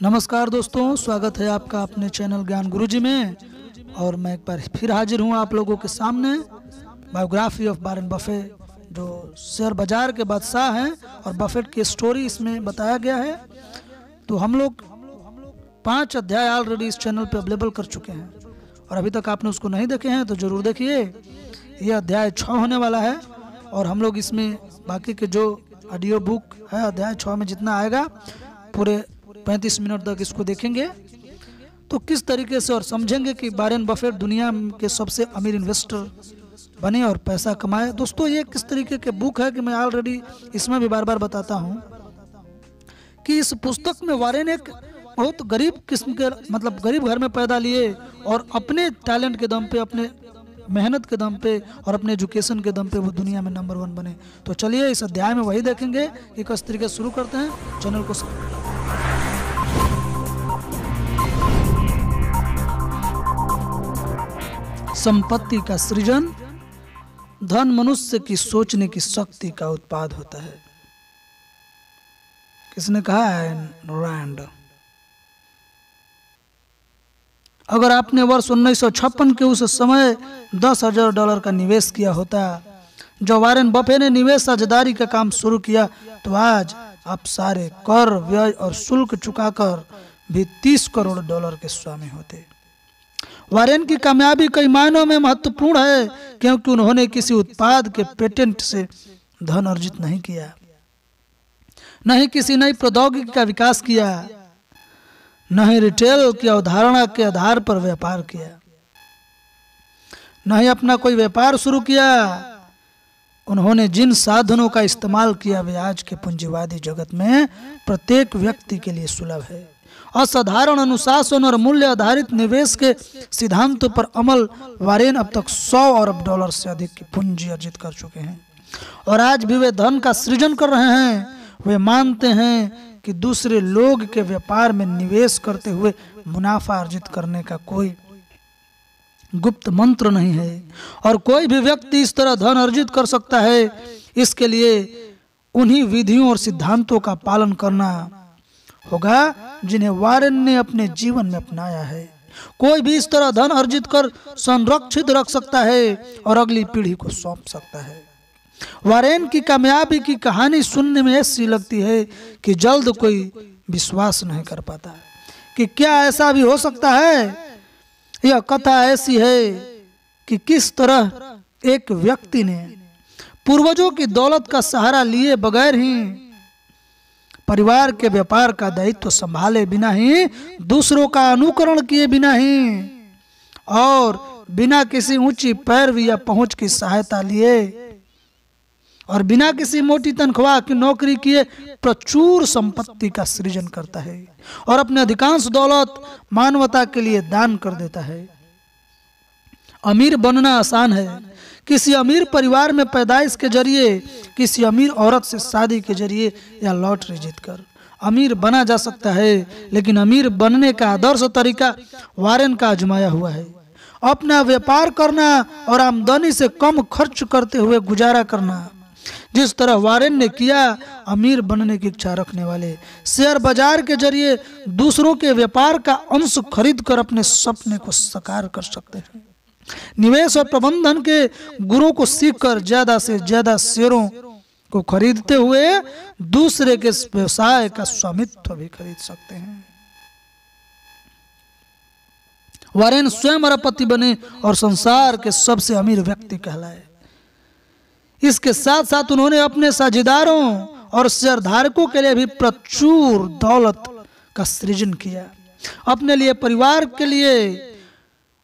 नमस्कार दोस्तों, स्वागत है आपका अपने चैनल ज्ञान गुरुजी में। और मैं एक बार फिर हाजिर हूँ आप लोगों के सामने। बायोग्राफी ऑफ वॉरेन बफेट, जो शेयर बाजार के बादशाह हैं, और बफेट की स्टोरी इसमें बताया गया है। तो हम लोग 5 अध्याय ऑलरेडी इस चैनल पे अवेलेबल कर चुके हैं, और अभी तक आपने उसको नहीं देखे हैं तो ज़रूर देखिए। ये अध्याय 6 होने वाला है, और हम लोग इसमें बाकी के जो ऑडियो बुक है अध्याय 6 में जितना आएगा पूरे 35 मिनट तक इसको देखेंगे। तो किस तरीके से और समझेंगे कि वॉरेन बफेट दुनिया के सबसे अमीर इन्वेस्टर बने और पैसा कमाए। दोस्तों, ये किस तरीके के बुक है कि मैं ऑलरेडी इसमें भी बार बार बताता हूँ कि इस पुस्तक में वॉरेन एक बहुत गरीब किस्म के, मतलब गरीब घर में पैदा लिए, और अपने टैलेंट के दम पे, अपने मेहनत के दम पे और अपने एजुकेशन के दम पे वो दुनिया में नंबर 1 बने। तो चलिए इस अध्याय में वही देखेंगे कि किस तरीके से शुरू करते हैं। चैनल को संपत्ति का सृजन धन मनुष्य की सोचने की शक्ति का उत्पाद होता है। किसने कहा है? रैंड। अगर आपने वर्ष 1956 के उस समय $10,000 का निवेश किया होता जो वॉरेन बफेट ने निवेश साझेदारी का काम शुरू किया, तो आज आप सारे कर, व्यय और शुल्क चुकाकर भी $30 करोड़ के स्वामी होते। वॉरेन की कामयाबी कई मायनों में महत्वपूर्ण है, क्योंकि उन्होंने किसी उत्पाद के पेटेंट से धन अर्जित नहीं किया, न ही किसी नई प्रौद्योगिकी का विकास किया, न ही रिटेल की अवधारणा के आधार पर व्यापार किया, न ही अपना कोई व्यापार शुरू किया। उन्होंने जिन साधनों का इस्तेमाल किया वे आज के पूंजीवादी जगत में प्रत्येक व्यक्ति के लिए सुलभ है। असाधारण अनुशासन और मूल्य आधारित निवेश के सिद्धांतों पर अमल वॉरेन अब तक $100 अरब से अधिक की पूंजी अर्जित कर चुके हैं, और आज भी वे धन का सृजन कर रहे हैं। वे मानते हैं कि दूसरे लोग के व्यापार में निवेश करते हुए मुनाफा अर्जित करने का कोई गुप्त मंत्र नहीं है, और कोई भी व्यक्ति इस तरह धन अर्जित कर सकता है। इसके लिए उन्हीं विधियों और सिद्धांतों का पालन करना होगा जिन्हें वॉरेन ने अपने जीवन में अपनाया है। कोई भी इस तरह धन अर्जित कर संरक्षित रख सकता है और अगली पीढ़ी को सौंप सकता है। वॉरेन की कामयाबी की कहानी सुनने में ऐसी लगती है कि जल्द कोई विश्वास नहीं कर पाता कि क्या ऐसा भी हो सकता है। यह कथा ऐसी है कि किस तरह एक व्यक्ति ने पूर्वजों की दौलत का सहारा लिए बगैर ही, परिवार के व्यापार का दायित्व संभाले बिना ही, दूसरों का अनुकरण किए बिना ही, और बिना किसी ऊंची पैरवी या पहुंच की सहायता लिए, और बिना किसी मोटी तनख्वाह की नौकरी किए प्रचुर संपत्ति का सृजन करता है, और अपने अधिकांश दौलत मानवता के लिए दान कर देता है। अमीर बनना आसान है। किसी अमीर परिवार में पैदाइश के जरिए, किसी अमीर औरत से शादी के जरिए या लॉटरी जीतकर अमीर बना जा सकता है, लेकिन अमीर बनने का आदर्श तरीका वॉरेन का आजमाया हुआ है। अपना व्यापार करना और आमदनी से कम खर्च करते हुए गुजारा करना। जिस तरह वॉरेन ने किया, अमीर बनने की इच्छा रखने वाले शेयर बाजार के जरिए दूसरों के व्यापार का अंश खरीद कर अपने सपने को साकार कर सकते हैं। निवेश और प्रबंधन के गुरुओं को सीखकर ज्यादा से ज्यादा शेयरों को खरीदते हुए दूसरे के व्यवसाय का स्वामित्व भी खरीद सकते हैं। वॉरेन स्वयं अरबपति बने और संसार के सबसे अमीर व्यक्ति कहलाए। इसके साथ साथ उन्होंने अपने साझेदारों और शेयरधारकों के लिए भी प्रचुर दौलत का सृजन किया। अपने लिए, परिवार के लिए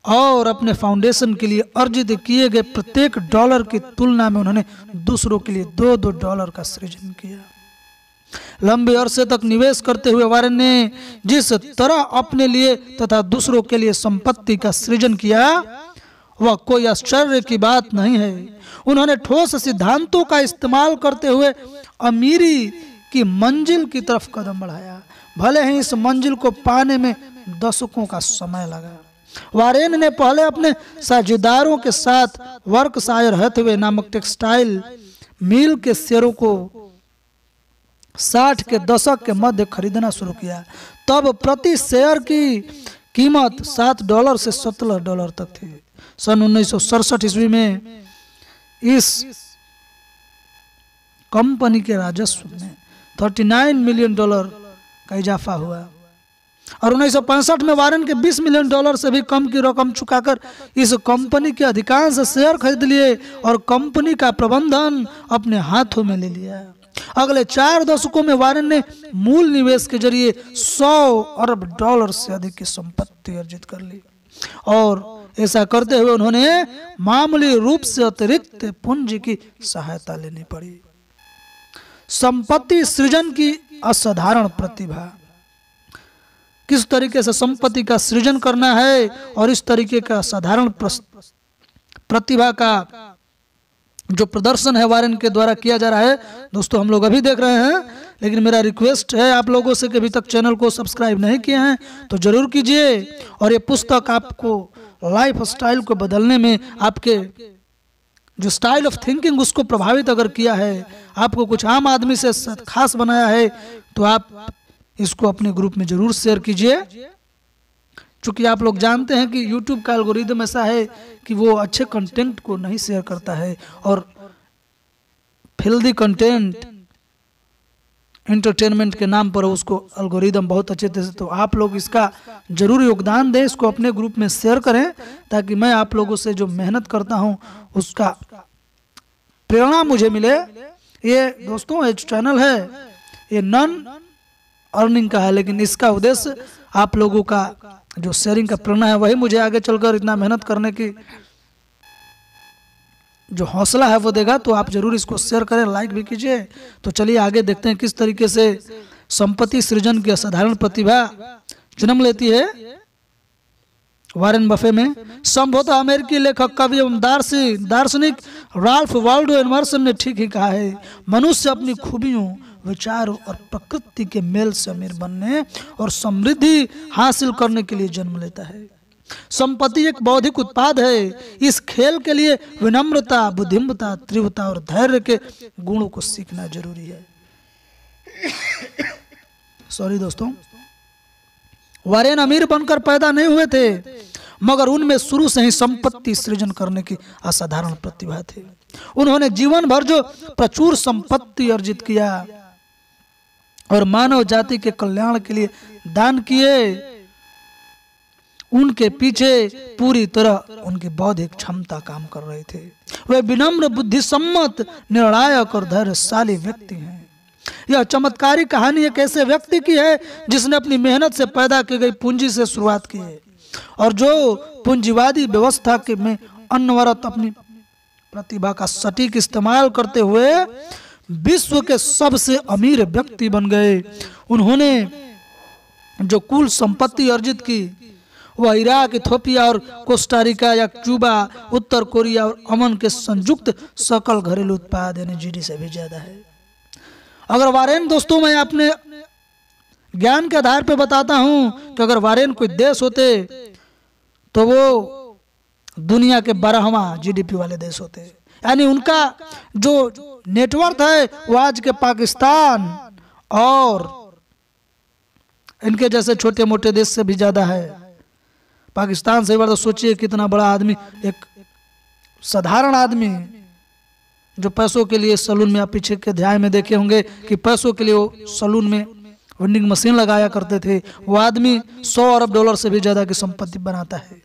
और अपने फाउंडेशन के लिए अर्जित किए गए प्रत्येक डॉलर की तुलना में उन्होंने दूसरों के लिए $2 का सृजन किया। लंबे अरसे तक निवेश करते हुए वॉरेन ने जिस तरह अपने लिए तथा दूसरों के लिए संपत्ति का सृजन किया, वह कोई आश्चर्य की बात नहीं है। उन्होंने ठोस सिद्धांतों का इस्तेमाल करते हुए अमीरी की मंजिल की तरफ कदम बढ़ाया, भले ही इस मंजिल को पाने में दशकों का समय लगा। वॉरेन ने पहले अपने साझेदारों के साथ वर्कशायर हैथवे नामक टेक्सटाइल मिल के शेयरों को 60 के दशक के मध्य खरीदना शुरू किया। तब प्रति शेयर की कीमत $7 से $17 तक थी। सन 1967 ईस्वी में इस कंपनी के राजस्व में $39 मिलियन का इजाफा हुआ और 1965 में वारेन के $20 मिलियन से भी कम की रकम चुकाकर इस कंपनी के अधिकांश शेयर खरीद लिए और कंपनी का प्रबंधन अपने हाथों में ले लिया। अगले 4 दशकों में वारेन ने मूल निवेश के जरिए $100 अरब से अधिक की संपत्ति अर्जित कर ली और ऐसा करते हुए उन्होंने मामूली रूप से अतिरिक्त पूंजी की सहायता लेनी पड़ी। संपत्ति सृजन की असाधारण प्रतिभा, किस तरीके से संपत्ति का सृजन करना है और इस तरीके का साधारण प्रतिभा का जो प्रदर्शन है वारेन के द्वारा किया जा रहा है दोस्तों, हम लोग अभी देख रहे हैं। लेकिन मेरा रिक्वेस्ट है आप लोगों से कि अभी तक चैनल को सब्सक्राइब नहीं किए हैं तो जरूर कीजिए और ये पुस्तक आपको लाइफ स्टाइल को बदलने में, आपके जो स्टाइल ऑफ थिंकिंग उसको प्रभावित अगर किया है, आपको कुछ आम आदमी से खास बनाया है, तो आप इसको अपने ग्रुप में जरूर शेयर कीजिए। चूंकि आप लोग जानते हैं कि YouTube का एल्गोरिदम ऐसा है कि वो अच्छे कंटेंट को नहीं शेयर करता है और फिल्दी कंटेंट एंटरटेनमेंट के नाम पर उसको एल्गोरिदम बहुत अच्छे से, तो आप लोग इसका जरूर योगदान दें, इसको अपने ग्रुप में शेयर करें ताकि मैं आप लोगों से जो मेहनत करता हूं उसका प्रेरणा मुझे मिले। ये दोस्तों ये चैनल है ये नॉन अर्निंग का है, लेकिन इसका उद्देश्य आप लोगों का जो शेयरिंग का प्रेरणा है वही मुझे आगे चलकर इतना मेहनत करने की जो हौसला है वो देगा। तो आप जरूर इसको शेयर करें, लाइक भी कीजिए। तो चलिए आगे देखते हैं किस तरीके से संपत्ति सृजन की असाधारण प्रतिभा जन्म लेती है वारेन बफे में। संभवतः अमेरिकी लेखक, कवि एवं दार्शनिक राल्फ वाल्डो एमर्सन ने ठीक ही कहा है, मनुष्य अपनी खूबियों, विचारों और प्रकृति के मेल से अमीर बनने और समृद्धि हासिल करने के लिए जन्म लेता है। संपत्ति एक बौद्धिक उत्पाद है। इस खेल के लिए विनम्रता, बुद्धिमत्ता, तीव्रता और धैर्य के गुणों को सीखना जरूरी है। सॉरी दोस्तों, वारेन अमीर बनकर पैदा नहीं हुए थे, मगर उनमें शुरू से ही संपत्ति सृजन करने की असाधारण प्रतिभा थी। उन्होंने जीवन भर जो प्रचुर संपत्ति अर्जित किया और मानव जाति के कल्याण के लिए दान किए, उनके पीछे पूरी तरह उनकी बौद्धिक क्षमता काम कर रहे थे। वे विनम्र, बुद्धिसम्मत, निर्णायक और धैर्यशाली व्यक्ति हैं। यह चमत्कारी कहानी एक ऐसे व्यक्ति की है जिसने अपनी मेहनत से पैदा की गई पूंजी से शुरुआत की है और जो पूंजीवादी व्यवस्था के में अनवरत अपनी प्रतिभा का सटीक इस्तेमाल करते हुए विश्व के सबसे अमीर व्यक्ति बन गए। उन्होंने जो कुल संपत्ति अर्जित की वह इराक, इथियोपिया और कोस्टारिका या क्यूबा, उत्तर कोरिया और अमन के संयुक्त सकल घरेलू उत्पाद यानी जीडी से भी ज्यादा है। अगर वारेन, दोस्तों मैं अपने ज्ञान के आधार पर बताता हूं कि अगर वारेन कोई देश होते तो वो दुनिया के 12वां जीडीपी वाले देश होते। यानी उनका जो नेटवर्थ है वो आज के पाकिस्तान और इनके जैसे छोटे मोटे देश से भी ज्यादा है। पाकिस्तान से बड़ा, तो सोचिए कितना बड़ा आदमी, एक साधारण आदमी जो पैसों के लिए सलून में, आप पीछे के अध्याय में देखे होंगे कि पैसों के लिए वो सलून में वेंडिंग मशीन लगाया करते थे, वो आदमी $100 अरब से भी ज्यादा की संपत्ति बनाता है।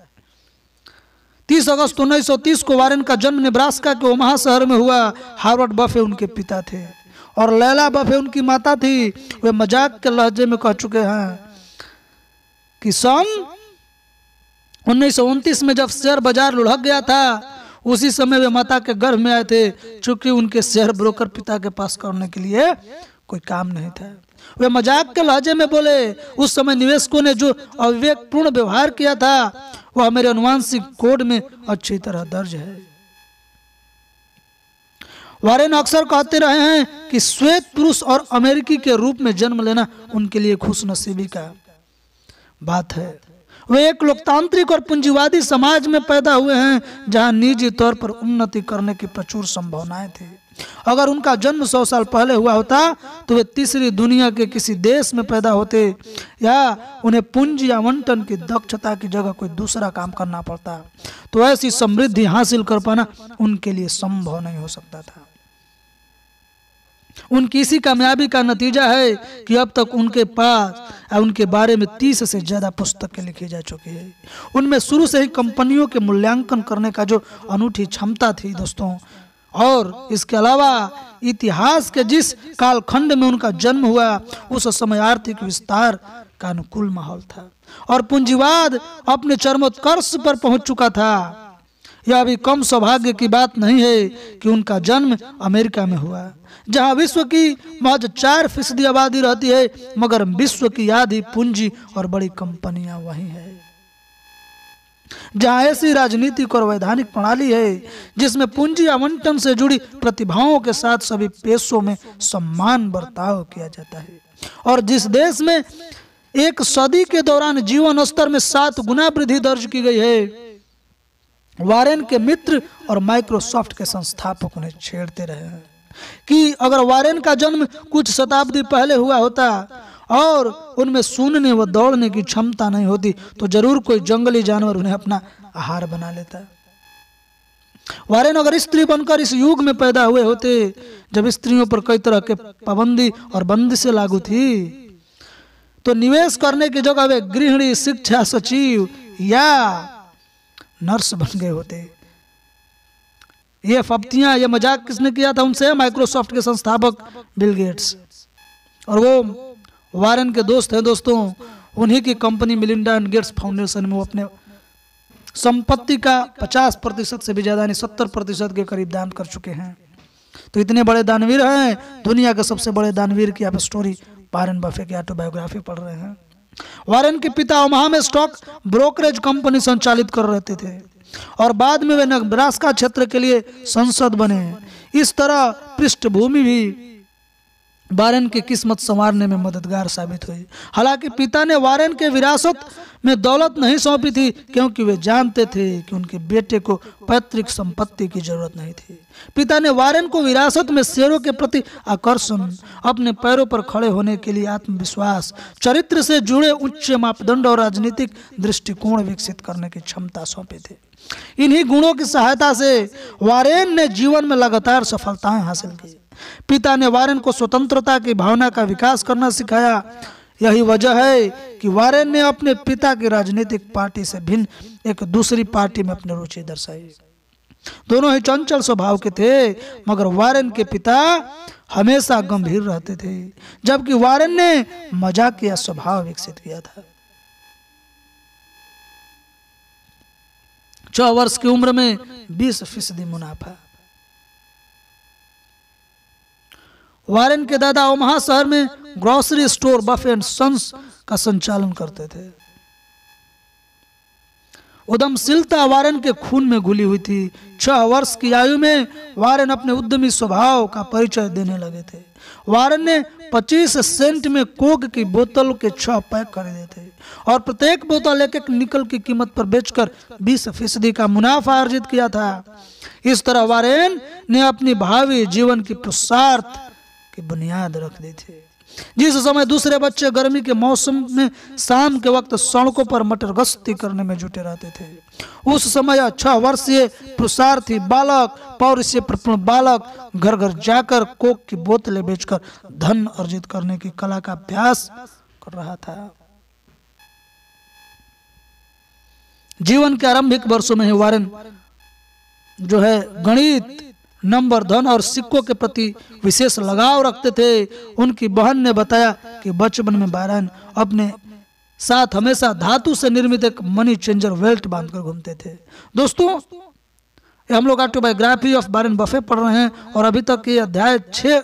30 अगस्त 1930 को वारेन का जन्म नेब्रास्का के ओमाहा शहर में हुआ। हार्वर्ड बफे उनके पिता थे और लैला बफे उनकी माता थी। वे मजाक के लहजे में कह चुके हैं कि सन 1929 में जब शेयर बाजार लुढ़क गया था उसी समय वे माता के गर्भ में आए थे, चूंकि उनके शेयर ब्रोकर पिता के पास करने के लिए कोई काम नहीं था। वे मजाक के लहजे में बोले, उस समय निवेशकों ने जो अविवेकपूर्ण व्यवहार किया था वह मेरे अनुवांशिक कोड में अच्छी तरह दर्ज है। वारेन अक्सर कहते रहे हैं कि श्वेत पुरुष और अमेरिकी के रूप में जन्म लेना उनके लिए खुशनसीबी का बात है। वे एक लोकतांत्रिक और पूंजीवादी समाज में पैदा हुए हैं जहां निजी तौर पर उन्नति करने की प्रचुर संभावनाएं थी। अगर उनका जन्म 100 साल पहले हुआ होता तो वे तीसरी दुनिया के किसी देश में पैदा होते या उन्हें पूंजी आवंटन की दक्षता की जगह कोई दूसरा काम करना पड़ता, तो ऐसी समृद्धि हासिल कर पाना उनके लिए संभव नहीं हो सकता था। उनकी इसी कामयाबी का नतीजा है कि अब तक उनके पास उनके बारे में 30 से ज्यादा पुस्तकें लिखी जा चुकी है। उनमें शुरू से ही कंपनियों के मूल्यांकन करने का जो अनूठी क्षमता थी दोस्तों, और इसके अलावा इतिहास के जिस कालखंड में उनका जन्म हुआ उस समय आर्थिक विस्तार का अनुकूल माहौल था और पूंजीवाद अपने चरमोत्कर्ष पर पहुंच चुका था। यह अभी कम सौभाग्य की बात नहीं है कि उनका जन्म अमेरिका में हुआ, जहां विश्व की महज 4% आबादी रहती है, मगर विश्व की आधी पूंजी और बड़ी कंपनियां वही है। जहां ऐसी राजनीतिक और वैधानिक प्रणाली है जिसमें पूंजी आवंटन से जुड़ी प्रतिभाओं के साथ सभी पेशों में समान बर्ताव किया जाता है, और जिस देश में एक सदी के दौरान जीवन स्तर में 7 गुना वृद्धि दर्ज की गई है, वारेन के मित्र और माइक्रोसॉफ्ट के संस्थापक उन्हें छेड़ते रहे हैं कि अगर वारेन का जन्म कुछ शताब्दी पहले हुआ होता और उनमें सूंघने व दौड़ने की क्षमता नहीं होती तो जरूर कोई जंगली जानवर उन्हें अपना आहार बना लेता। वारेन अगर स्त्री बनकर इस युग में पैदा हुए होते जब स्त्रियों पर कई तरह के पाबंदी और बंदिशें लागू थी, तो निवेश करने की जगह वे गृहिणी, शिक्षा सचिव या नर्स बन गए होते। ये फप्तियां, ये मजाक किसने किया था उनसे? माइक्रोसॉफ्ट के संस्थापक बिल गेट्स, और वो वारेन के दोस्त हैं दोस्तों। उन्हीं की company Melinda and Gates foundation में वो अपने संपत्ति का 50% से भी ज्यादा यानी 70% के करीब दान कर चुके हैं। तो इतने बड़े दानवीर हैं, दुनिया के सबसे बड़े दानवीर की आप स्टोरी वारेन बफे की ऑटोबायोग्राफी पढ़ रहे हैं। वारेन के पिता ओमाहा में स्टॉक ब्रोकरेज कंपनी संचालित कर रहे थे और बाद में वे नेब्रास्का क्षेत्र के लिए संसद बने। इस तरह पृष्ठभूमि भी वारेन की किस्मत संवारने में मददगार साबित हुई। हालांकि पिता ने वारेन के विरासत में दौलत नहीं सौंपी थी क्योंकि वे जानते थे कि उनके बेटे को पैतृक संपत्ति की जरूरत नहीं थी। पिता ने वारेन को विरासत में शेरों के प्रति आकर्षण, अपने पैरों पर खड़े होने के लिए आत्मविश्वास, चरित्र से जुड़े उच्च मापदंड और राजनीतिक दृष्टिकोण विकसित करने की क्षमता सौंपी थी। इन्हीं गुणों की सहायता से वारेन ने जीवन में लगातार सफलताएं हासिल की। पिता ने वारेन को स्वतंत्रता की भावना का विकास करना सिखाया। यही वजह है कि वारेन ने अपने पिता की राजनीतिक पार्टी से भिन्न एक दूसरी पार्टी में अपनी रुचि दर्शाई। दोनों ही चंचल स्वभाव के थे, मगर वारेन के पिता हमेशा गंभीर रहते थे जबकि वारेन ने मजाकिया स्वभाव विकसित किया था। 6 वर्ष की उम्र में 20% मुनाफा। वारेन के दादा ओमाहा शहर में grocery store Buffett and sons का संचालन करते थे। उद्यमशीलता वारेन के खून में घुली हुई थी। 6 वर्ष की आयु में वारेन अपने उद्यमी स्वभाव का परिचय देने लगे थे। वारेन ने 25 सेंट में कोक की बोतल के 6 पैक खरीदे थे और प्रत्येक बोतल एक निकल की कीमत पर बेचकर 20% का मुनाफा अर्जित किया था। इस तरह वारेन ने अपनी भावी जीवन की पुरुषार्थ की बुनियाद रख दी थी। जिस समय दूसरे बच्चे गर्मी के मौसम में शाम के वक्त सड़कों पर मटर गश्ती करने में जुटे रहते थे, उस समय 6 वर्षीय पुरुषार्थी बालक, पौरुषीय प्रपूर्ण बालक घर घर जाकर कोक की बोतलें बेचकर धन अर्जित करने की कला का अभ्यास कर रहा था। जीवन के आरंभिक वर्षों में ही वारेन जो है गणित, नंबर, धन और सिक्कों के प्रति विशेष लगाव रखते थे। उनकी बहन ने बताया कि बचपन में वारेन अपने साथ हमेशा धातु से निर्मित एक मनी चेंजर बेल्ट बांधकर घूमते थे। दोस्तों, हम लोग ऑटोबायोग्राफी ऑफ वारेन बफे पढ़ रहे हैं और अभी तक ये अध्याय 6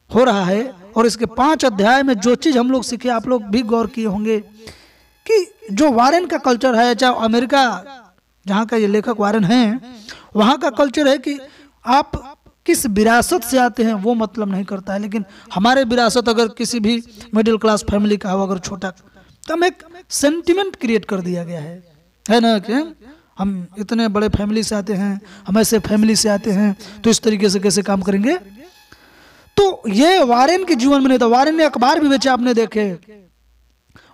हो रहा है और इसके 5 अध्याय में जो चीज हम लोग सीखे आप लोग भी गौर किए होंगे कि जो वारेन का कल्चर है, चाहे अमेरिका जहाँ का ये लेखक वारेन हैं, वहाँ का कल्चर है कि आप किस विरासत से आते हैं वो मतलब नहीं करता है, लेकिन हमारे विरासत अगर किसी भी मिडिल क्लास फैमिली का हो, अगर छोटा, तो हम एक सेंटिमेंट क्रिएट कर दिया गया है ना कि हम इतने बड़े फैमिली से आते हैं, हम ऐसे फैमिली से आते हैं, तो इस तरीके से कैसे काम करेंगे। तो ये वारेन के जीवन में नहीं था। वारेन ने अखबार भी बेचे, आपने देखे,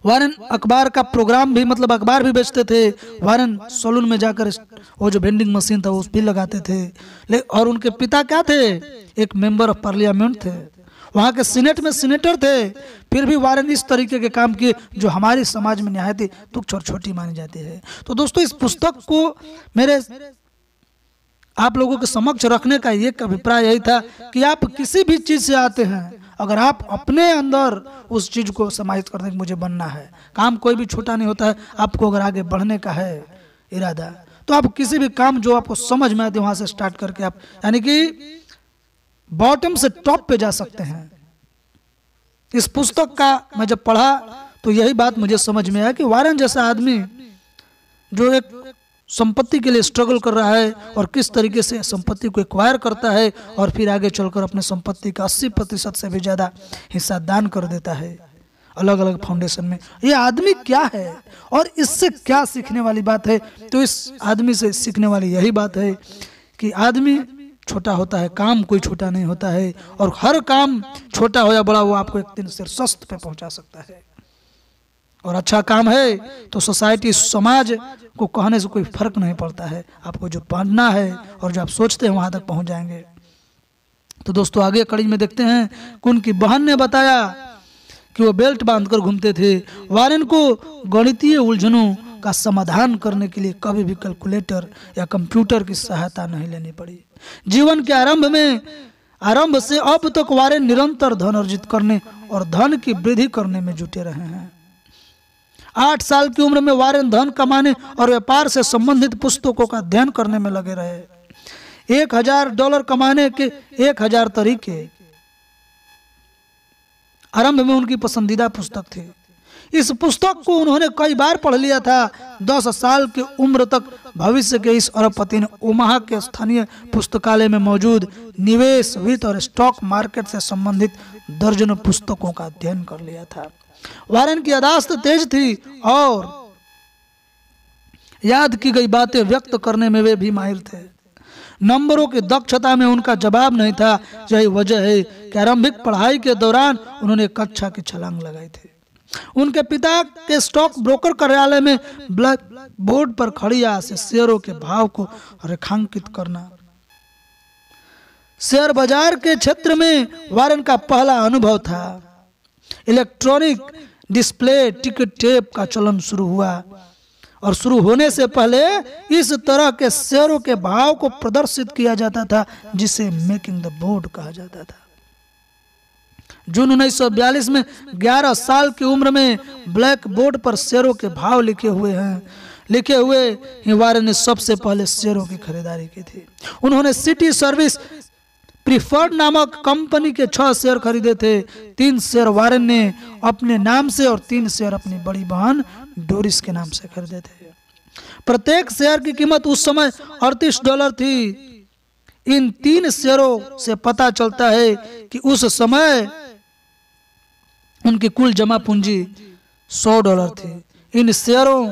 वारेन अखबार का प्रोग्राम भी, मतलब अखबार भी बेचते थे। वारेन सैलून में जाकर वो जो वेंडिंग मशीन था उस भी लगाते थे। और उनके पिता क्या थे, एक मेंबर ऑफ पार्लियामेंट थे, वहाँ के सीनेट में सीनेटर थे। फिर भी वारेन इस तरीके के काम किए जो हमारे समाज में निहायत ही तुच्छ और छोटी मानी जाती है। तो दोस्तों, इस पुस्तक को मेरे आप लोगों के समक्ष रखने का एक अभिप्राय यही था कि आप किसी भी चीज से आते हैं, अगर आप अपने अंदर उस चीज को समाहित करते हैं कि मुझे बनना है, काम कोई भी छोटा नहीं होता है। आपको अगर आगे बढ़ने का है इरादा, तो आप किसी भी काम जो आपको समझ में आते वहां से स्टार्ट करके आप यानी कि बॉटम से टॉप पे जा सकते हैं। इस पुस्तक का मैं जब पढ़ा तो यही बात मुझे समझ में आया कि वारेन जैसा आदमी जो एक संपत्ति के लिए स्ट्रगल कर रहा है और किस तरीके से संपत्ति को एक्वायर करता है और फिर आगे चलकर अपने संपत्ति का 80% से भी ज्यादा हिस्सा दान कर देता है अलग अलग फाउंडेशन में। ये आदमी क्या है और इससे क्या सीखने वाली बात है। तो इस आदमी से सीखने वाली यही बात है कि आदमी छोटा होता है, काम कोई छोटा नहीं होता है, और हर काम छोटा हो या बड़ा वो आपको एक दिन शीर्षस्थ पे पहुंचा सकता है। और अच्छा काम है तो सोसाइटी, समाज को कहने से कोई फर्क नहीं पड़ता है। आपको जो पढ़ना है और जो आप सोचते हैं वहां तक पहुंच जाएंगे। तो दोस्तों, आगे कड़ी में देखते हैं कि उनकी बहन ने बताया कि वो बेल्ट बांधकर घूमते थे। वारेन को गणितीय उलझनों का समाधान करने के लिए कभी भी कैलकुलेटर या कंप्यूटर की सहायता नहीं लेनी पड़ी। जीवन के आरंभ से अब तक वारेन निरंतर धन अर्जित करने और धन की वृद्धि करने में जुटे रहे हैं। 8 साल की उम्र में वारेन धन कमाने और व्यापार से संबंधित पुस्तकों का अध्ययन करने में लगे रहे। $1000 कमाने के 1000 तरीके आरंभ में उनकी पसंदीदा पुस्तक थी। इस पुस्तक को उन्होंने कई बार पढ़ लिया था। 10 साल की उम्र तक भविष्य के इस अरबपति ने ओमाहा के स्थानीय पुस्तकालय में मौजूद निवेश, वित्त और स्टॉक मार्केट से संबंधित दर्जनों पुस्तकों का अध्ययन कर लिया था। वारेन की याददाश्त तेज थी और याद की गई बातें व्यक्त करने में वे भी माहिर थे। नंबरों की दक्षता में उनका जवाब नहीं था। यही वजह है कि आरंभिक पढ़ाई के दौरान उन्होंने कक्षा की छलांग लगाई थी। उनके पिता के स्टॉक ब्रोकर कार्यालय में ब्लैक बोर्ड पर खड़िया से शेयरों के भाव को रेखांकित करना शेयर बाजार के क्षेत्र में वारेन का पहला अनुभव था। इलेक्ट्रॉनिक डिस्प्ले टिकट टेप का चलन शुरू हुआ और शुरू होने से पहले इस तरह के शेयरों के भाव को प्रदर्शित किया जाता था जिसे मेकिंग द बोर्ड कहा जाता था। जून 1942 में 11 साल की उम्र में ब्लैक बोर्ड पर शेयरों के भाव लिखे हुए ही वारेन ने सबसे पहले शेयरों की खरीदारी की थी। उन्होंने सिटी सर्विस प्रीफर्ड नामक कंपनी के 6 शेयर खरीदे थे। 3 शेयर वारेन ने अपने नाम से और 3 शेयर अपनी बड़ी बहन डोरिस के नाम से खरीदे थे। प्रत्येक शेयर की कीमत उस समय $38 थी। इन 3 शेयरों से पता चलता है कि उस समय उनकी कुल जमा पूंजी $100 थी। इन शेयरों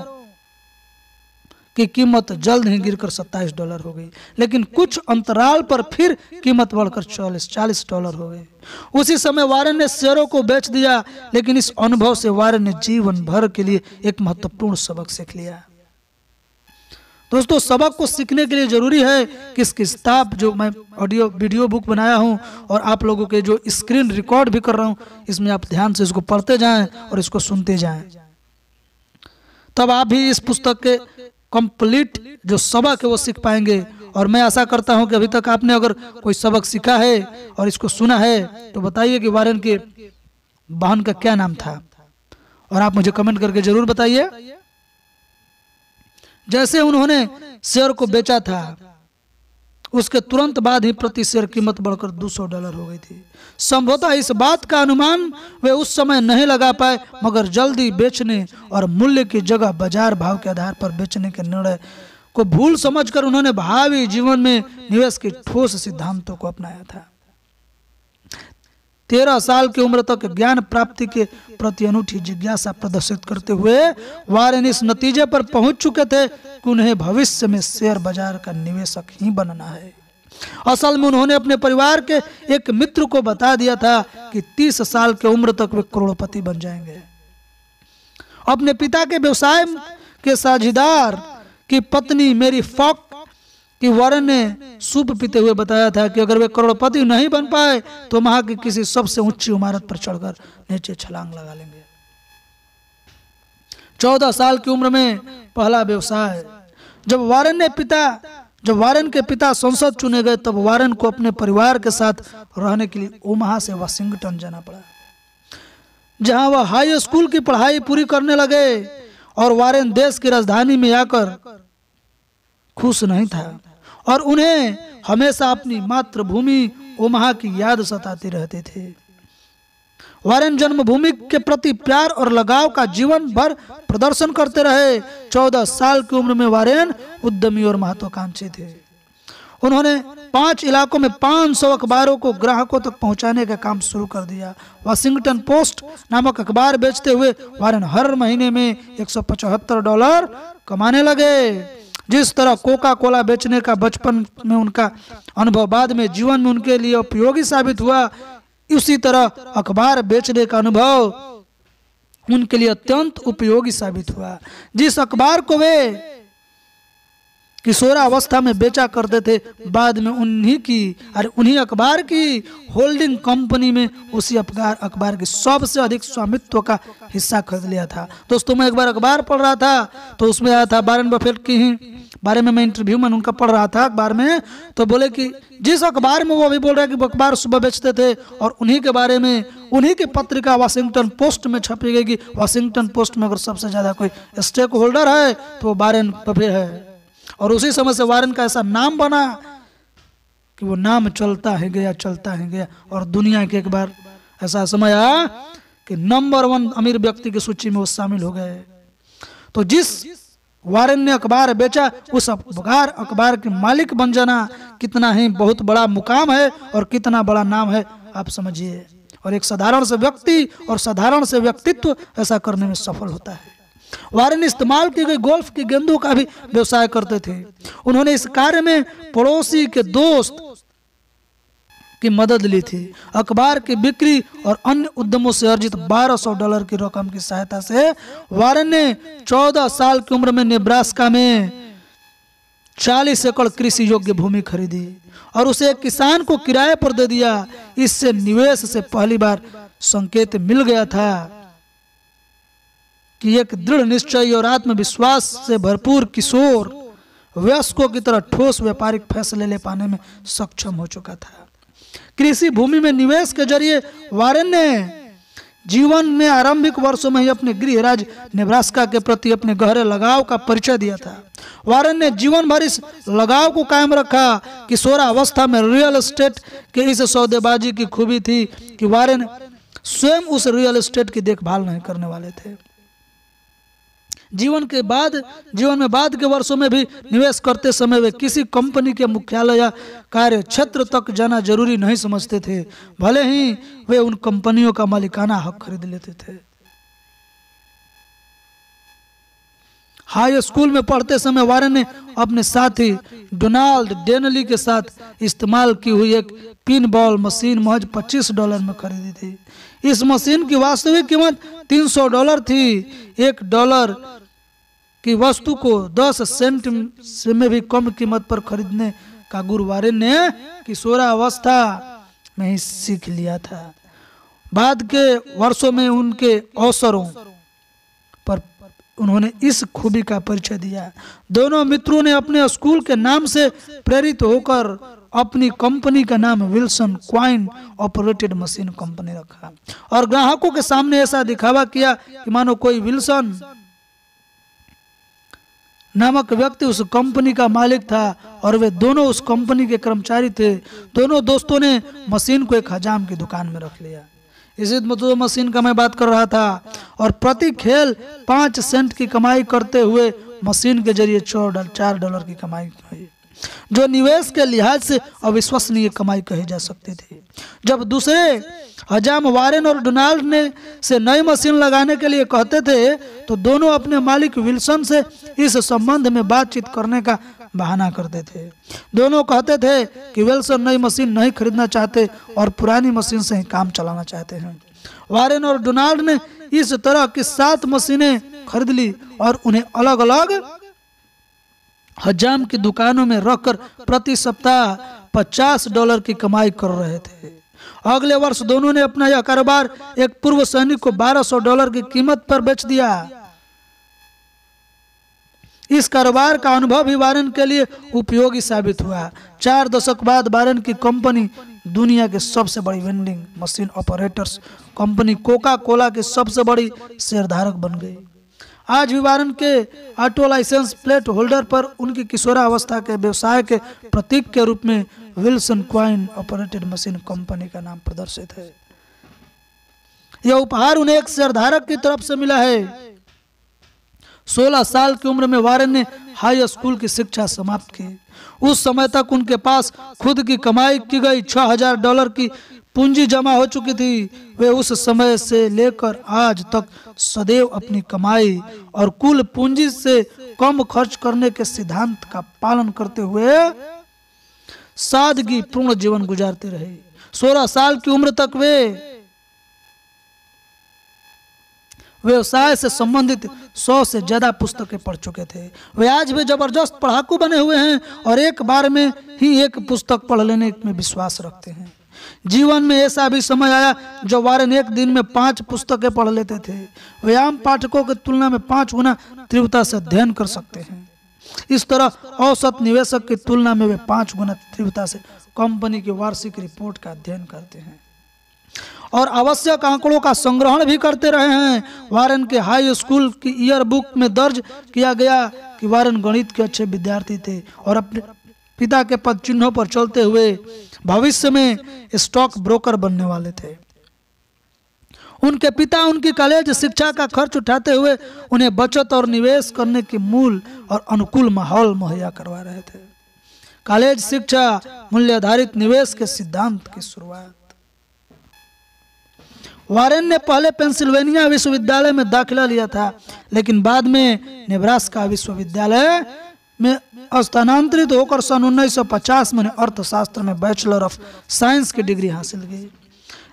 की कीमत जल्द ही गिरकर $27 हो गई, लेकिन कुछ अंतराल पर फिर कीमत बढ़कर $40 हो गई। उसी समय वारेन ने शेयरों को बेच दिया, लेकिन इस अनुभव से वारेन ने जीवन भर के लिए एक महत्वपूर्ण सबक सीख लिया। दोस्तों, सबक को सीखने के लिए जरूरी है कि इसकी किताब जो मैं ऑडियो वीडियो बुक बनाया हूं और आप लोगों के जो स्क्रीन रिकॉर्ड भी कर रहा हूं, इसमें आप ध्यान से इसको पढ़ते जाएं और इसको सुनते जाएं, तब आप भी इस पुस्तक के कंप्लीट जो सबक है वो सीख पाएंगे। और मैं आशा करता हूं कि अभी तक आपने अगर कोई सबक सीखा है और इसको सुना है तो बताइए कि वारेन के बहन का क्या नाम था, और आप मुझे कमेंट करके जरूर बताइए। जैसे उन्होंने शेयर को बेचा था उसके तुरंत बाद ही प्रति शेयर कीमत बढ़कर $200 हो गई थी। संभवतः इस बात का अनुमान वे उस समय नहीं लगा पाए, मगर जल्दी बेचने और मूल्य की जगह बाजार भाव के आधार पर बेचने के निर्णय को भूल समझकर उन्होंने भावी जीवन में निवेश के ठोस सिद्धांतों को अपनाया था। 13 साल की उम्र तक ज्ञान प्राप्ति के प्रति अनूठी जिज्ञासा प्रदर्शित करते हुए वारेन इस नतीजे पर पहुंच चुके थे कि उन्हें भविष्य में शेयर बाजार का निवेशक ही बनना है। असल में उन्होंने अपने परिवार के एक मित्र को बता दिया था कि 30 साल की उम्र तक वे करोड़पति बन जाएंगे। अपने पिता के व्यवसाय के साझेदार की पत्नी मेरी फॉक कि वारेन ने सूप पीते हुए बताया था कि अगर वे करोड़पति नहीं बन पाए तो वहां की किसी सबसे ऊंची इमारत पर चढ़कर नीचे छलांग लगा लेंगे। 14 साल की उम्र में पहला व्यवसाय। जब वारेन के पिता संसद चुने गए तब वारेन को अपने परिवार के साथ रहने के लिए ओमाहा से वाशिंगटन जाना पड़ा, जहां वह हाई स्कूल की पढ़ाई पूरी करने लगे। और वारेन देश की राजधानी में आकर खुश नहीं था और उन्हें हमेशा अपनी मातृभूमि ओमाहा की याद सताती रहती थी। वारेन जन्मभूमि के प्रति प्यार और लगाव का जीवन भर प्रदर्शन करते रहे। 14 साल की उम्र में वारेन उद्यमी और महत्वाकांक्षी थे। उन्होंने 5 इलाकों में 500 अखबारों को ग्राहकों तक पहुंचाने का काम शुरू कर दिया। वाशिंगटन पोस्ट नामक अखबार बेचते हुए वारेन हर महीने में $175 कमाने लगे। जिस तरह कोका कोला बेचने का बचपन में उनका अनुभव बाद में जीवन में उनके लिए उपयोगी साबित हुआ, उसी तरह अखबार बेचने का अनुभव उनके लिए अत्यंत उपयोगी साबित हुआ। जिस अखबार को वे किशोरावस्था में बेचा करते थे, बाद में उन्हीं अखबार की होल्डिंग कंपनी में उसी अखबार की सबसे अधिक स्वामित्व का हिस्सा खरीद लिया था। दोस्तों, मैं एक बार अखबार पढ़ रहा था तो उसमें आया था वारेन बफेट की ही बारे में। मैं इंटरव्यू में उनका पढ़ रहा था अखबार में, तो बोले कि जिस अखबार में वो अभी बोल रहे हैं कि अखबार सुबह बेचते थे और उन्हीं के बारे में उन्हीं की पत्रिका वाशिंगटन पोस्ट में छपी गई कि वाशिंगटन पोस्ट में अगर सबसे ज्यादा कोई स्टेक होल्डर है तो वो वारेन बफेट है। और उसी समय से वारेन का ऐसा नाम बना कि वो नाम चलता है गया और दुनिया के एक बार ऐसा समय आया कि नंबर 1 अमीर व्यक्ति की सूची में वो शामिल हो गए। तो जिस वारेन ने अखबार बेचा उस अखबार के मालिक बन जाना कितना ही बहुत बड़ा मुकाम है और कितना बड़ा नाम है, आप समझिए। और एक साधारण से व्यक्ति और साधारण से व्यक्तित्व ऐसा करने में सफल होता है। वारेन इस्तेमाल की गई गोल्फ की गेंदों का भी व्यवसाय करते थे। उन्होंने इस कार्य में पड़ोसी के दोस्त की मदद ली थी। अखबार की बिक्री और अन्य उद्यमों से अर्जित $1200 की रकम की सहायता से वारेन ने 14 साल की उम्र में नेब्रास्का में 40 एकड़ कृषि योग्य भूमि खरीदी और उसे एक किसान को किराए पर दे दिया। इससे निवेश से पहली बार संकेत मिल गया था कि एक दृढ़ निश्चय और आत्मविश्वास से भरपूर किशोर वयस्कों की तरह ठोस व्यापारिक फैसले ले पाने में सक्षम हो चुका था। कृषि भूमि में निवेश के जरिए वारेन ने जीवन में आरंभिक वर्षों में ही अपने गृह राज्य नेब्रास्का के प्रति अपने गहरे लगाव का परिचय दिया था। वारेन ने जीवन भर इस लगाव को कायम रखा। किशोरावस्था में रियल एस्टेट के इस सौदेबाजी की खूबी थी कि वारेन स्वयं उस रियल एस्टेट की देखभाल नहीं करने वाले थे। जीवन में बाद के वर्षों में भी निवेश करते समय वे किसी कंपनी के मुख्यालय या कार्य क्षेत्र तक जाना जरूरी नहीं समझते थे, भले ही वे उन कंपनियों का मालिकाना हक खरीद लेते थे। हाई स्कूल में पढ़ते समय वारेन ने अपने साथी डोनाल्ड डेनली के साथ इस्तेमाल की हुई एक पिन बॉल मशीन महज $25 में खरीदी थी। इस मशीन की वास्तविक कीमत $300 थी। $1 की वस्तु को 10 सेंट से में भी कम कीमत पर खरीदने का गुर वारेन ने किशोरावस्था में ही सीख लिया था। बाद के वर्षों में उनके अवसरों पर उन्होंने इस खूबी का परिचय दिया। दोनों मित्रों ने अपने स्कूल के नाम से प्रेरित होकर अपनी कंपनी का नाम Wilson coin operated machine company रखा और ग्राहकों के सामने ऐसा दिखावा किया कि मानो कोई विल्सन नामक व्यक्ति उस कंपनी का मालिक था और वे दोनों उस कंपनी के कर्मचारी थे। दोनों दोस्तों ने मशीन को एक हजाम की दुकान में रख लिया। इसी मशीन का मैं बात कर रहा था और प्रति खेल 5 सेंट की कमाई करते हुए मशीन के जरिए $4 की कमाई हुई। जो निवेश के लिहाज से अविश्वसनीय कमाई कही जा सकती थी। जब दूसरे हजाम वारेन और डोनाल्ड ने से नई मशीन लगाने के लिए कहते थे तो दोनों अपने मालिक विल्सन से इस संबंध में बातचीत करने का बहाना करते थे। दोनों कहते थे कि विल्सन नई मशीन नहीं खरीदना चाहते और पुरानी मशीन से ही काम चलाना चाहते हैं। वारेन और डोनाल्ड ने इस तरह की 7 मशीनें खरीद ली और उन्हें अलग अलग हजाम की दुकानों में रखकर प्रति सप्ताह $50 की कमाई कर रहे थे। अगले वर्ष दोनों ने अपना यह कारोबार एक पूर्व सैनिक को $1200 की कीमत पर बेच दिया। इस कारोबार का अनुभव भी वारेन के लिए उपयोगी साबित हुआ। 4 दशक बाद वारेन की कंपनी दुनिया के सबसे बड़ी vending machine operators company Coca Cola की सबसे बड़ी शेयरधारक बन गई। आज भी वारेन के ऑटो लाइसेंस प्लेट होल्डर पर उनकी किशोरावस्था के व्यवसाय के प्रतीक के रूप में Wilson coin operated machine company का नाम प्रदर्शित है। यह उपहार उन्हें एक शेयरधारक की तरफ से मिला है। 16 साल की उम्र में वारेन ने हाई स्कूल की शिक्षा समाप्त की। उस समय तक उनके पास खुद की कमाई की गई $6000 की पूंजी जमा हो चुकी थी। वे उस समय से लेकर आज तक सदैव अपनी कमाई और कुल पूंजी से कम खर्च करने के सिद्धांत का पालन करते हुए सादगी पूर्ण जीवन गुजारते रहे। 16 साल की उम्र तक वे व्यवसाय से संबंधित 100 से ज्यादा पुस्तकें पढ़ चुके थे। वे आज भी जबरदस्त पढ़ाकू बने हुए हैं और एक बार में ही एक पुस्तक पढ़ लेने में विश्वास रखते हैं। जीवन में ऐसा भी समय आया जब वारेन एक दिन में 5 पुस्तकें पढ़ लेते थे। वे आम पाठकों की तुलना में 5 गुना तीव्रता से अध्ययन कर सकते हैं। इस तरह औसत निवेशक की तुलना में वे 5 गुना तीव्रता से कंपनी की वार्षिक रिपोर्ट का अध्ययन करते हैं और आवश्यक आंकड़ों का संग्रहण भी करते रहे हैं। वारेन के हाई स्कूल की ईयर बुक में दर्ज किया गया कि वारेन गणित के अच्छे विद्यार्थी थे और अपने पिता के पद चिन्हों पर चलते हुए भविष्य में स्टॉक ब्रोकर बनने वाले थे। उनके पिता उनकी कॉलेज शिक्षा का खर्च उठाते हुए उन्हें बचत और निवेश करने के मूल और अनुकूल माहौल मुहैया करवा रहे थे। कॉलेज शिक्षा मूल्य आधारित निवेश के सिद्धांत की शुरुआत। वारेन ने पहले पेंसिल्वेनिया विश्वविद्यालय में दाखिला लिया था, लेकिन बाद में नेब्रास्का विश्वविद्यालय में स्थानांतरित होकर सन 1950 में अर्थशास्त्र में बैचलर ऑफ साइंस की डिग्री हासिल की।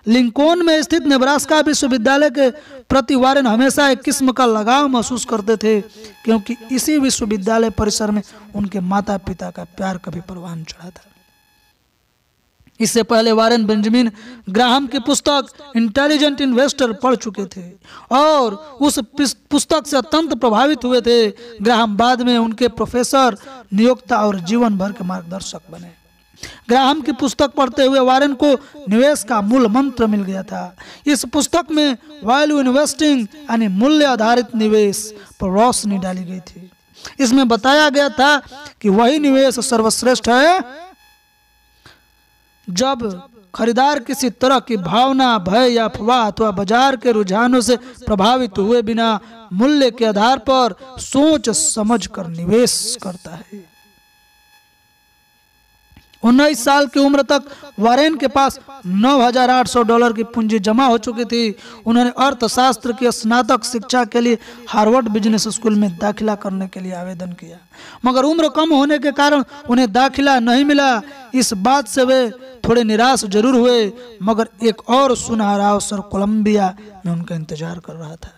लिंकन में स्थित नेब्रास्का विश्वविद्यालय के प्रति वारेन हमेशा एक किस्म का लगाव महसूस करते थे, क्योंकि इसी विश्वविद्यालय परिसर में उनके माता पिता का प्यार कभी परवान चढ़ा था। इससे पहले वारेन बेंजामिन ग्राहम की पुस्तक इंटेलिजेंट इन्वेस्टर पढ़ चुके थे और उस पुस्तक से अत्यंत प्रभावित हुए थे। ग्राहम बाद में उनके प्रोफेसर, नियोक्ता और जीवन भर के मार्गदर्शक बने। ग्राहम की पुस्तक पढ़ते हुए वारेन को निवेश का मूल मंत्र मिल गया था। इस पुस्तक में वैल्यू इन्वेस्टिंग यानी मूल्य आधारित निवेश पर रोशनी डाली गई थी। इसमें बताया गया था कि वही निवेश सर्वश्रेष्ठ है जब खरीदार किसी तरह की भावना, भय या अफवाह अथवा बाजार के रुझानों से प्रभावित हुए बिना मूल्य के आधार पर सोच समझ कर निवेश करता है। 19 साल की उम्र तक वारेन के पास $9,800 की पूंजी जमा हो चुकी थी। उन्होंने अर्थशास्त्र की स्नातक शिक्षा के लिए हार्वर्ड बिजनेस स्कूल में दाखिला करने के लिए आवेदन किया, मगर उम्र कम होने के कारण उन्हें दाखिला नहीं मिला। इस बात से वे थोड़े निराश जरूर हुए, मगर एक और सुनहरा अवसर कोलंबिया में उनका इंतजार कर रहा था।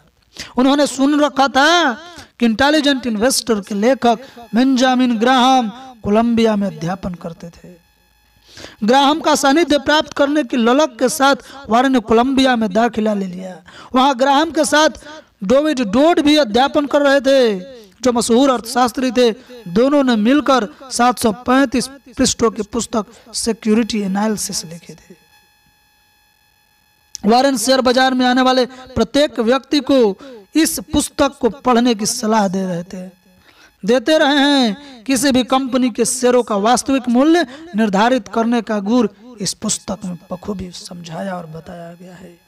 उन्होंने सुन रखा था कि इंटेलिजेंट इन्वेस्टर के लेखक बेंजामिन ग्राहम कोलंबिया में अध्यापन करते थे। ग्राहम का सानिध्य प्राप्त करने की ललक के साथ वारेन ने कोलंबिया में दाखिला ले लिया। वहां ग्राहम के साथ डेविड डोड भी अध्यापन कर रहे थे, जो मशहूर अर्थशास्त्री थे। दोनों ने मिलकर 735 पृष्ठों की पुस्तक सिक्योरिटी एनालिसिस लिखे थे। वारेन शेयर बाजार में आने वाले प्रत्येक व्यक्ति को इस पुस्तक को पढ़ने की सलाह देते रहे हैं। किसी भी कंपनी के शेयरों का वास्तविक मूल्य निर्धारित करने का गुर इस पुस्तक में बखूबी समझाया और बताया गया है।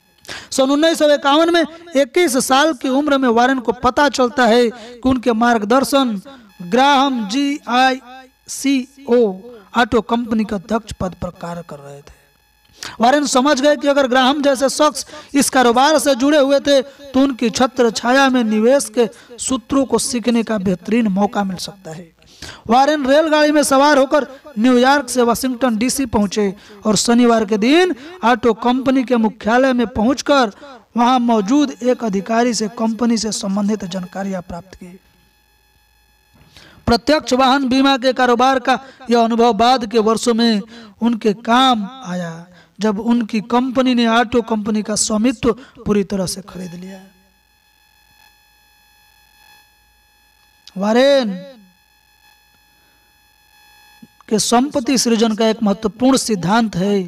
सन 1951 में 21 साल की उम्र में वारेन को पता चलता है कि उनके मार्गदर्शन Graham GI CEO auto company का अध्यक्ष पद पर कार्य कर रहे थे। वारेन समझ गए कि अगर ग्राहम जैसे शख्स इस कारोबार से जुड़े हुए थे तो उनकी छत्र छाया में निवेश के सूत्रों को सीखने का बेहतरीन मौका मिल सकता है। वारेन रेलगाड़ी में सवार होकर न्यूयॉर्क से वाशिंगटन DC पहुंचे और शनिवार के दिन ऑटो कंपनी के मुख्यालय में पहुंचकर वहां मौजूद एक अधिकारी से कंपनी से संबंधित जानकारियां प्राप्त की। प्रत्यक्ष वाहन बीमा के कारोबार का यह अनुभव बाद के वर्षों में उनके काम आया जब उनकी कंपनी ने ऑटो कंपनी का स्वामित्व पूरी तरह से खरीद लिया। वारेन के संपत्ति सृजन का एक महत्वपूर्ण सिद्धांत है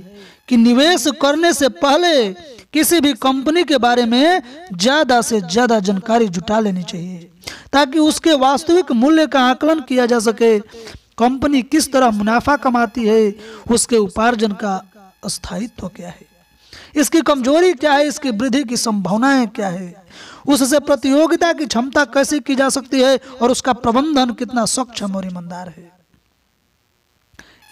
कि निवेश करने से पहले किसी भी कंपनी के बारे में ज्यादा से ज्यादा जानकारी जुटा लेनी चाहिए ताकि उसके वास्तविक मूल्य का आकलन किया जा सके। कंपनी किस तरह मुनाफा कमाती है, उसके उपार्जन का स्थायित्व क्या है, इसकी कमजोरी क्या है, इसकी वृद्धि की संभावनाएं क्या है, उससे प्रतियोगिता की क्षमता कैसे की जा सकती है और उसका प्रबंधन कितना सक्षम और ईमानदार है।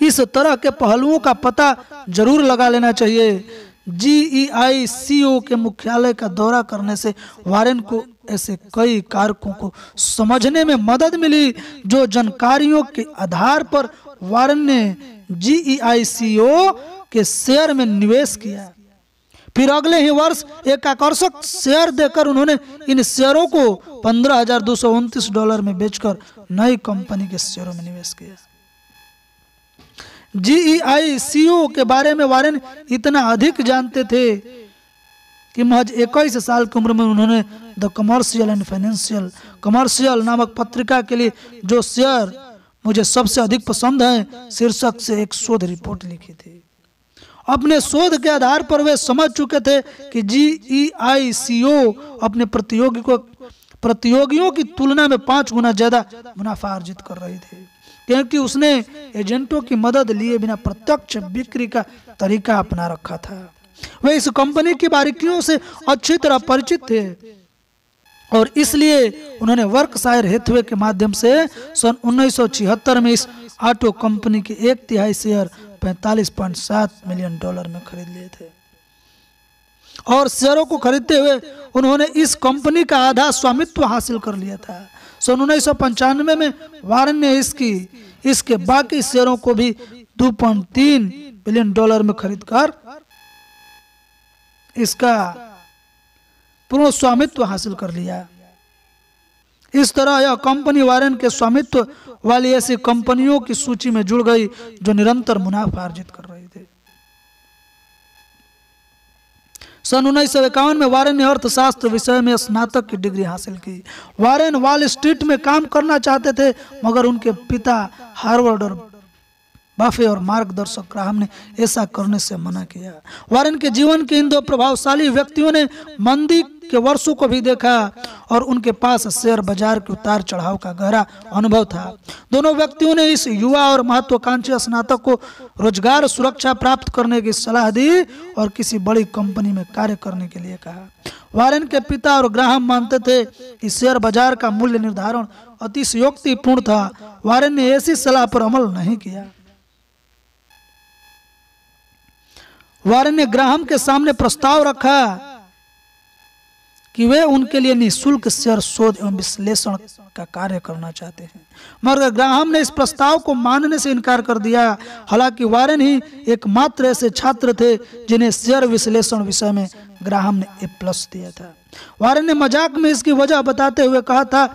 इस तरह के पहलुओं का पता जरूर लगा लेना चाहिए। GEI CEO के मुख्यालय का दौरा करने से वारेन को ऐसे कई कारकों को समझने में मदद मिली जो जानकारियों के आधार पर वारेन ने GEI CEO के शेयर में निवेश किया। फिर अगले ही वर्ष एक आकर्षक शेयर देकर उन्होंने इन शेयरों को $15,229 में बेचकर नई कंपनी के शेयरों में निवेश किया। GEI CEO के बारे में वारेन इतना अधिक जानते थे कि महज 21 साल की उम्र में उन्होंने the commercial and financial commercial नामक पत्रिका के लिए जो शेयर मुझे सबसे अधिक पसंद है शीर्षक से एक शोध रिपोर्ट लिखी थी। अपने शोध के आधार पर वे समझ चुके थे कि GEI CEO अपने प्रतियोगियों की तुलना में 5 गुना ज्यादा मुनाफा अर्जित कर रही थी क्योंकि उसने एजेंटों की मदद लिए बिना प्रत्यक्ष बिक्री का तरीका अपना रखा था। वे इस कंपनी की बारीकियों से अच्छी तरह परिचित थे और इसलिए उन्होंने वर्कशायर हेथवे के माध्यम से सन 1976 में इस ऑटो कंपनी के 1/3 शेयर $45.7 मिलियन में खरीद लिए थे और शेयरों को खरीदते हुए उन्होंने इस कंपनी का आधा स्वामित्व हासिल कर लिया था। सन 1995 में वारेन ने इसके बाकी शेयरों को भी $2.3 बिलियन में खरीदकर इसका पूर्ण स्वामित्व हासिल कर लिया। इस तरह यह कंपनी वारेन के स्वामित्व वाली ऐसी कंपनियों की सूची में जुड़ गई जो निरंतर मुनाफा अर्जित कर रही थी। सन 1951 में वारेन ने अर्थशास्त्र विषय में स्नातक की डिग्री हासिल की। वारेन वॉल स्ट्रीट में काम करना चाहते थे मगर उनके पिता हार्वर्ड और बफे और मार्गदर्शक ग्राहम ने ऐसा करने से मना किया। वारेन के जीवन के इन 2 प्रभावशाली व्यक्तियों ने मंदी के वर्षों को भी देखा और उनके पास शेयर बाजार के उतार चढ़ाव का गहरा अनुभव था। दोनों व्यक्तियों ने इस युवा और महत्वाकांक्षी स्नातक को रोजगार सुरक्षा प्राप्त करने की सलाह दी और किसी बड़ी कंपनी में कार्य करने के लिए कहा। वारेन के पिता और ग्राहम मानते थे कि शेयर बाजार का मूल्य निर्धारण अतिशयोक्तिपूर्ण था। वारेन ने ऐसी सलाह पर अमल नहीं किया। वारेन ने ग्राहम के सामने प्रस्ताव रखा कि वे उनके लिए निःशुल्क शेयर शोध एवं विश्लेषण का कार्य करना चाहते हैं मगर ग्राहम ने इस प्रस्ताव को मानने से इनकार कर दिया। हालांकि वारेन ही एकमात्र ऐसे छात्र थे जिन्हें शेयर विश्लेषण विषय में ग्राहम ने A+ दिया था। वारेन ने मजाक में इसकी वजह बताते हुए कहा था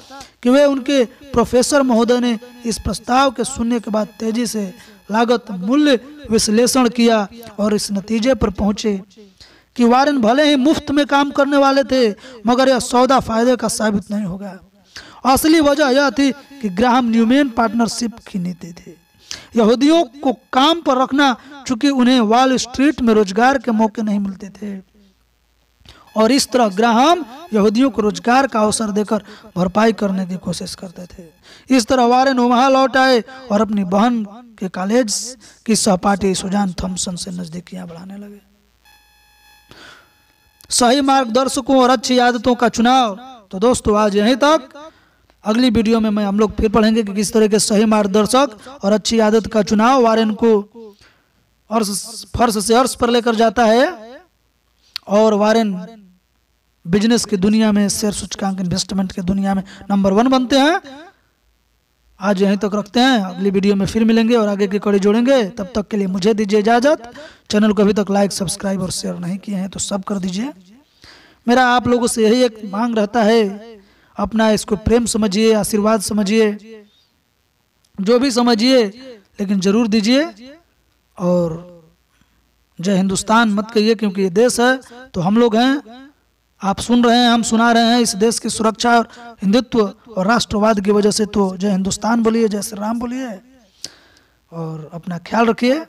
कि वे उनके प्रोफेसर महोदय ने इस प्रस्ताव के सुनने के बाद तेजी से लागत मूल्य विश्लेषण किया और इस नतीजे पर पहुंचे कि वारेन भले ही मुफ्त में काम करने वाले थे मगर यह सौदा फायदे का साबित नहीं होगा। असली वजह यह थी कि ग्राहम न्यूमैन पार्टनरशिप की नीति थी। यहूदियों को काम पर रखना चूंकि उन्हें वॉल स्ट्रीट में रोजगार के मौके नहीं मिलते थे और इस तरह ग्राहम यहूदियों को रोजगार का अवसर देकर भरपाई करने की कोशिश करते थे। इस तरह वारेन ओमाहा लौट आए और अपनी बहन के कॉलेज की सहपाठी सुजान थॉमसन से नजदीकियां बढ़ाने लगे। सही मार्गदर्शकों और अच्छी आदतों का चुनाव। तो दोस्तों आज यहीं तक। अगली वीडियो में हम लोग फिर पढ़ेंगे कि किस तरह के सही मार्गदर्शक और अच्छी आदत का चुनाव वारेन को फर्श से अर्श पर लेकर जाता है और वारेन बिजनेस की दुनिया में, शेयर सूचकांक इन्वेस्टमेंट की दुनिया में नंबर 1 बनते हैं। आज यहीं तक रखते हैं, अगली वीडियो में फिर मिलेंगे और आगे की कड़ी जोड़ेंगे। तब तक के लिए मुझे दीजिए इजाजत। चैनल को अभी तक लाइक, सब्सक्राइब और शेयर नहीं किए हैं तो सब कर दीजिए। मेरा आप लोगों से यही एक मांग रहता है, अपना इसको प्रेम समझिए, आशीर्वाद समझिए, जो भी समझिए, लेकिन जरूर दीजिए। और जय हिंदुस्तान मत कहिए, क्योंकि ये देश है तो हम लोग हैं, आप सुन रहे हैं, हम सुना रहे हैं। इस देश की सुरक्षा और हिंदुत्व और राष्ट्रवाद की वजह से तो जय हिंदुस्तान बोलिए, जय श्री राम बोलिए और अपना ख्याल रखिए।